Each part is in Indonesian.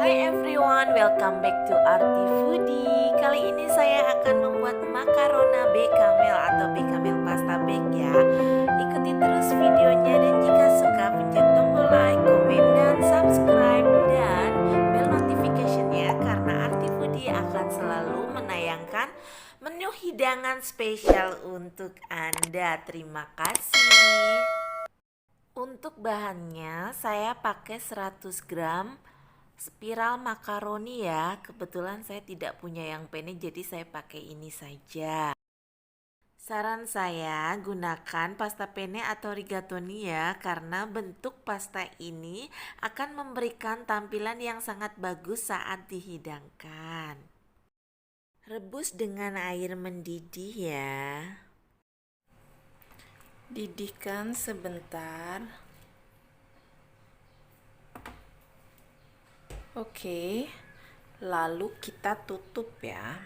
Hai everyone, welcome back to Arti Foodie. Kali ini saya akan membuat makarona bechamel atau bechamel pasta bake ya. Ikuti terus videonya dan jika suka pencet tombol like, komen dan subscribe dan bell notification-nya karena Arti Foodie akan selalu menayangkan menu hidangan spesial untuk Anda. Terima kasih. Untuk bahannya saya pakai 100 gram spiral makaroni ya. Kebetulan saya tidak punya yang penne jadi saya pakai ini saja. Saran saya gunakan pasta penne atau rigatoni ya, karena bentuk pasta ini akan memberikan tampilan yang sangat bagus saat dihidangkan. Rebus dengan air mendidih ya. Didihkan sebentar. Oke, lalu kita tutup ya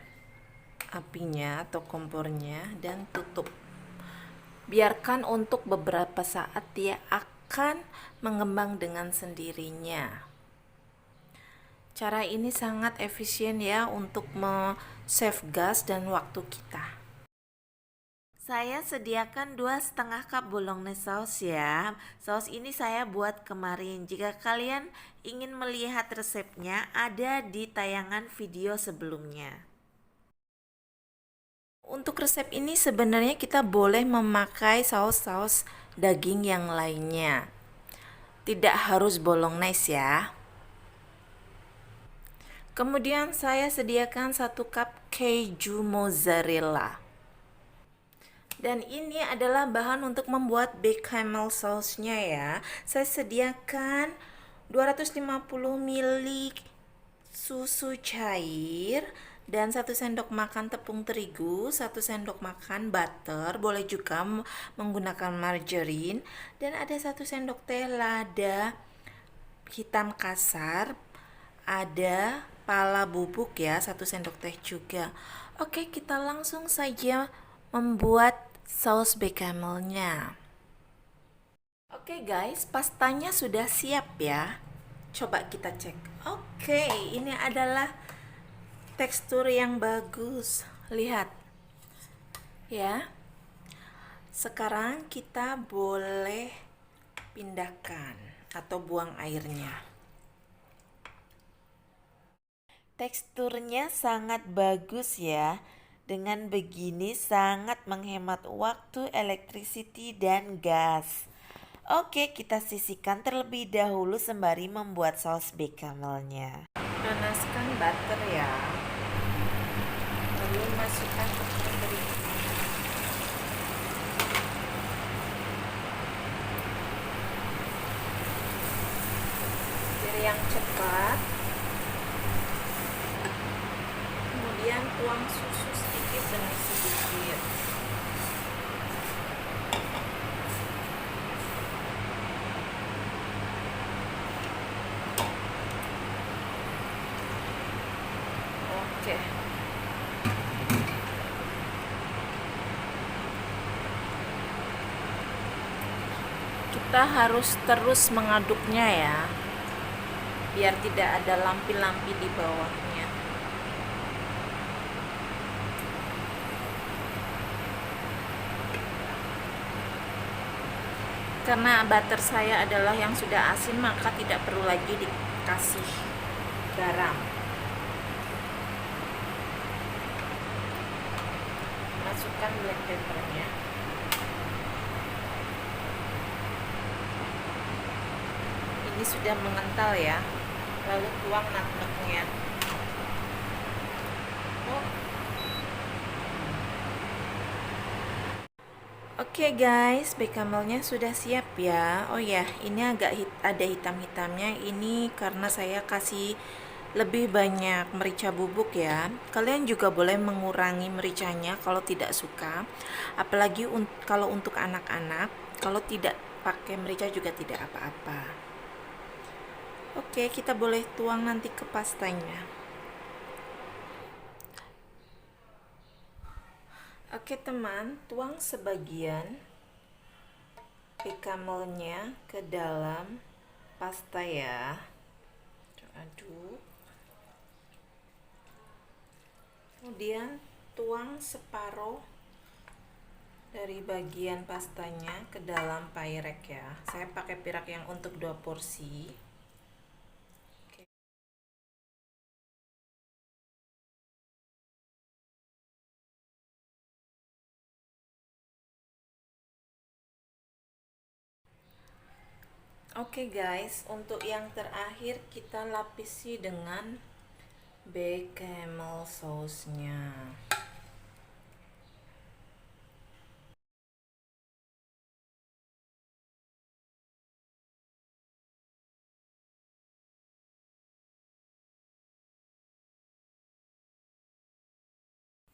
apinya atau kompornya dan tutup. Biarkan untuk beberapa saat, dia akan mengembang dengan sendirinya. Cara ini sangat efisien ya untuk save gas dan waktu kita. Saya sediakan 2,5 cup bolognese sauce ya. Saus ini saya buat kemarin. Jika kalian ingin melihat resepnya, ada di tayangan video sebelumnya. Untuk resep ini sebenarnya kita boleh memakai saus-saus daging yang lainnya. Tidak harus bolognese ya. Kemudian saya sediakan 1 cup keju mozzarella. Dan ini adalah bahan untuk membuat bechamel sausnya ya. Saya sediakan 250 ml susu cair dan 1 sendok makan tepung terigu, 1 sendok makan butter, boleh juga menggunakan margarin, dan ada 1 sendok teh lada hitam kasar, ada pala bubuk ya, 1 sendok teh juga. Oke, kita langsung saja membuat saus bechamelnya. Oke guys, pastanya sudah siap ya. Coba kita cek. Oke, ini adalah tekstur yang bagus. Lihat. Ya. Sekarang kita boleh pindahkan atau buang airnya. Teksturnya sangat bagus ya. Dengan begini sangat menghemat waktu, electricity, dan gas. Oke, kita sisihkan terlebih dahulu sembari membuat saus bechamelnya. Panaskan butter ya. Lalu masukkan tepung terigu. Biar yang cepat. Kemudian tuang susu sedikit demi sedikit. Oke. Kita harus terus mengaduknya ya, biar tidak ada lampi-lampi di bawahnya. Karena butter saya adalah yang sudah asin, maka tidak perlu lagi dikasih garam. Masukkan black peppernya. Ini sudah mengental ya. Lalu tuang nutmegnya. Oke guys, bechamelnya sudah siap ya. Oh ya, ini agak ada hitam-hitamnya. Ini karena saya kasih lebih banyak merica bubuk ya. Kalian juga boleh mengurangi mericanya kalau tidak suka. Apalagi kalau untuk anak-anak, kalau tidak pakai merica juga tidak apa-apa. Oke, kita boleh tuang nanti ke pastanya. Oke teman, tuang sebagian bechamelnya ke dalam pasta ya. Aduk. Kemudian tuang separuh dari bagian pastanya ke dalam pyrek ya. Saya pakai pirak yang untuk 2 porsi. Oke guys, untuk yang terakhir kita lapisi dengan bechamel sausnya.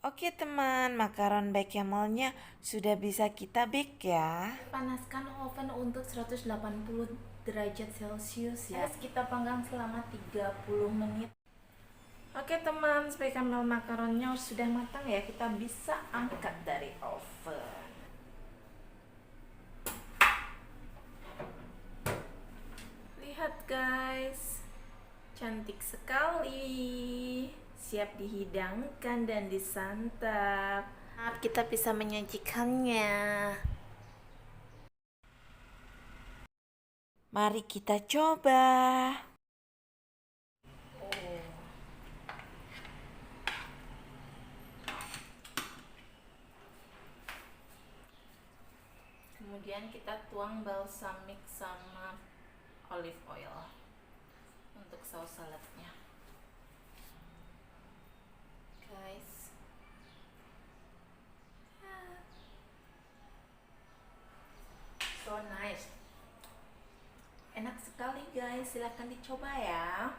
Oke teman, makaron bechamelnya sudah bisa kita bake ya. Panaskan oven untuk 180 derajat Celcius ya. Kita panggang selama 30 menit. Oke teman, bechamel makaronnya sudah matang ya. Kita bisa angkat dari oven. Lihat guys, cantik sekali. Siap dihidangkan dan disantap. Kita bisa menyajikannya. Mari kita coba. Kemudian kita tuang balsamic sama olive oil untuk saus saladnya. Guys. So nice. Enak sekali guys, silahkan dicoba ya.